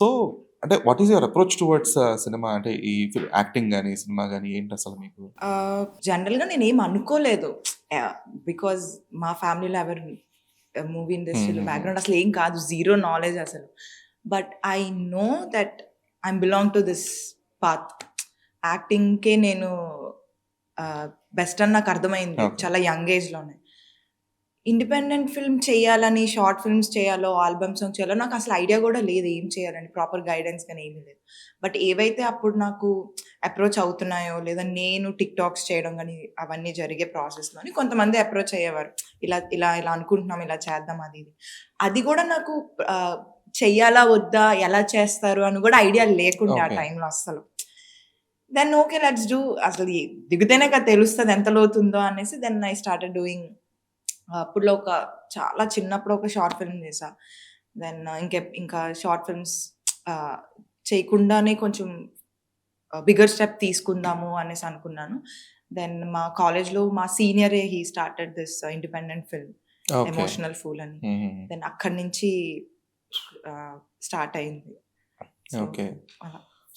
So, అంటే what is your approach towards cinema? అంటే ఈ యాక్టింగ్ గాని, సినిమా గాని ఏంటసలు మీకు? జనరల్‌గా నేనేం అనుకోలేదు. యాహ్! బికాజ్ మా ఫ్యామిలీలో ఎవరు మూవీ ఇండస్ట్రీలో హుహుహు. బ్యాక్‌గ్రౌండ్ అసలేం కాదు. జీరో నాలెడ్జ్ అసలు. But I know that I belong to this path. యాక్టింగ్‌కే నేను బెస్ట్ అని నాకు అర్థమైంది. ఓకే. చాలా యంగ్ ఏజ్‌లోనే. ఇండిపెండెంట్ ఫిల్మ్ చేయాలని, షార్ట్ ఫిల్మ్స్ చేయాలో, ఆల్బమ్ సాంగ్స్ చేయాలో నాకసలు ఐడియా గూడా లేదు ఏం చేయాలని. ప్రాపర్ గైడెన్స్ గాని ఏమీ లేదు. బట్ ఏవైతే అప్పుడు నాకు అప్రోచ్ అవుతున్నాయో, లేదా నేను టిక్‌టాక్స్ చేయడం గాని, అవన్నీ జరిగే ప్రాసెస్‌లోని కొంతమంది అప్రోచ్ అయ్యేవారు. ఇలా అనుకుంటున్నాం, ఇలా చేద్దాం అది ఇది. అది గూడా నాకు ఆహ్, చెయ్యాలా? వద్దా? ఎలా చేస్తారు? అని గూడా ఐడియా లేకుండే ఆ ఓకే. టైంలో అస్సలు. Then okay. లెట్స్ డూ అసలు దిగితేనే కదా తెలుస్తది ఎంత లోతుందో అనేసి దెన్ ఐ స్టార్టెడ్ డూయింగ్ అప్పట్లో చాలా చిన్నప్పుడు ఒక షార్ట్ ఫిల్మ్ చేశా. దెన్ ఇంకా షార్ట్ ఫిల్మ్స్ ఆహ్, చేయకుండానే కొంచెం బిగ్గర్ స్టెప్ తీసుకుందాము అనేసి అనుకున్నాను. దెన్ మా కాలేజ్‌లో మా సీనియరే he started this independent film okay. 'Emotional fool' అని. హుహుహు. దెన్ అక్కడి నుంచి స్టార్ట్ అయింది. So, okay. అలా.